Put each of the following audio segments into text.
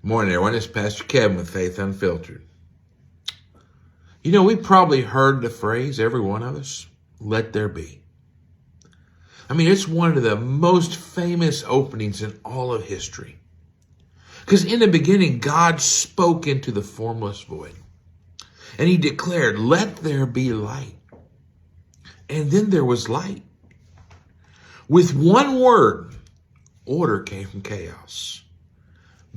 Morning, everyone. It's Pastor Kevin with Faith Unfiltered. You know, we probably heard the phrase, every one of us, let there be. I mean, it's one of the most famous openings in all of history. Because in the beginning, God spoke into the formless void. And he declared, let there be light. And then there was light. With one word, order came from chaos.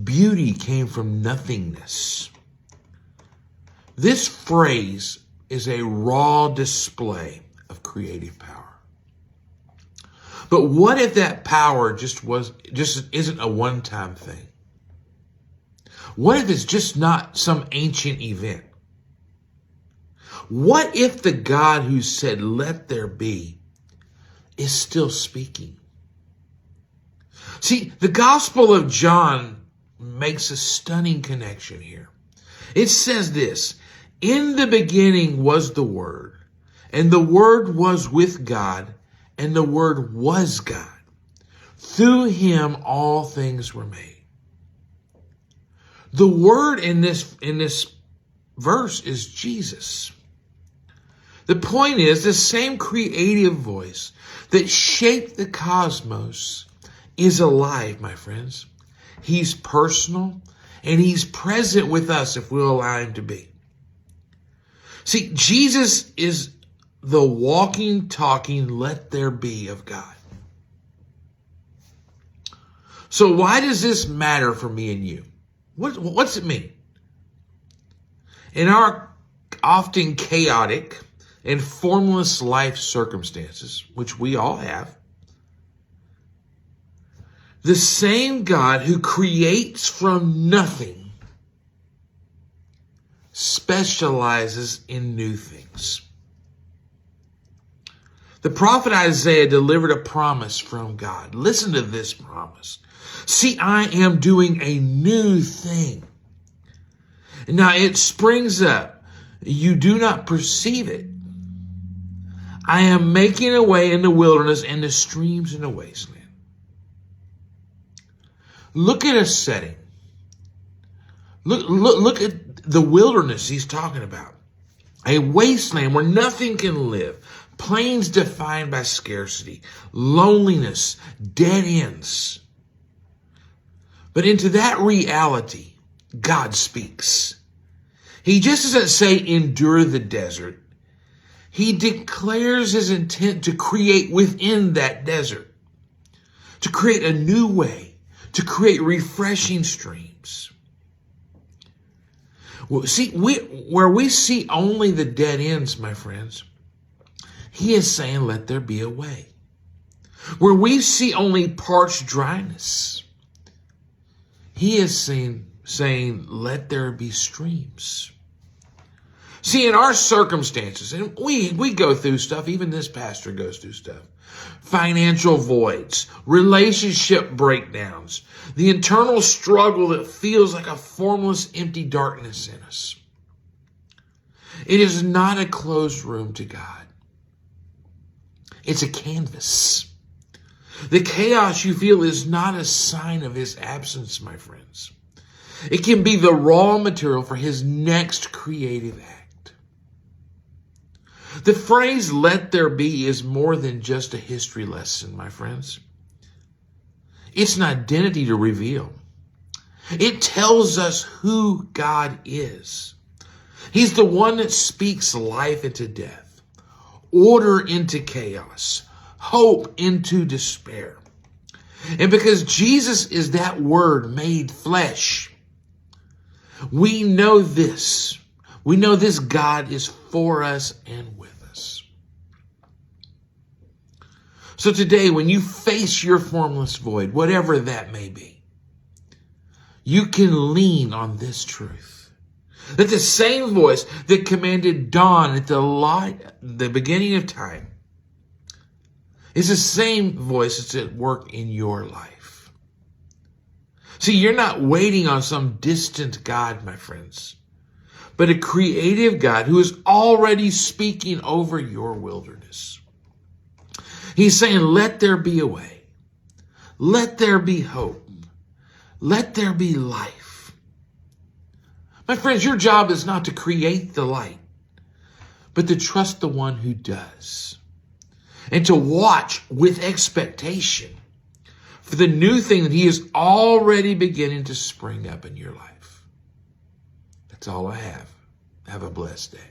Beauty came from nothingness. This phrase is a raw display of creative power. But what if that power just isn't a one-time thing? What if it's just not some ancient event? What if the God who said, let there be, is still speaking? See, the Gospel of John makes a stunning connection here. It says this, in the beginning was the Word, and the Word was with God, and the Word was God. Through him all things were made. The Word in this verse is Jesus. The point is, the same creative voice that shaped the cosmos is alive, my friends. He's personal, and he's present with us if we'll allow him to be. See, Jesus is the walking, talking, let there be of God. So why does this matter for me and you? What's it mean? In our often chaotic and formless life circumstances, which we all have, the same God who creates from nothing specializes in new things. The prophet Isaiah delivered a promise from God. Listen to this promise. See, I am doing a new thing. Now it springs up. You do not perceive it. I am making a way in the wilderness and the streams in the wasteland. Look at a setting. Look at the wilderness he's talking about. A wasteland where nothing can live. Plains defined by scarcity, loneliness, dead ends. But into that reality, God speaks. He just doesn't say endure the desert. He declares his intent to create within that desert, to create a new way, to create refreshing streams. Well, see, where we see only the dead ends, my friends, he is saying, let there be a way. Where we see only parched dryness, he is saying, let there be streams. See, in our circumstances, and we go through stuff, even this pastor goes through stuff. Financial voids, relationship breakdowns, the internal struggle that feels like a formless, empty darkness in us. It is not a closed room to God. It's a canvas. The chaos you feel is not a sign of his absence, my friends. It can be the raw material for his next creative act. The phrase, let there be, is more than just a history lesson, my friends. It's an identity to reveal. It tells us who God is. He's the one that speaks life into death, order into chaos, hope into despair. And because Jesus is that word made flesh, we know this. We know this God is for us and with us. So today, when you face your formless void, whatever that may be, you can lean on this truth. That the same voice that commanded dawn at the beginning of time is the same voice that's at work in your life. See, you're not waiting on some distant God, my friends, but a creative God who is already speaking over your wilderness. He's saying, let there be a way. Let there be hope. Let there be life. My friends, your job is not to create the light, but to trust the one who does. And to watch with expectation for the new thing that he is already beginning to spring up in your life. That's all I have. Have a blessed day.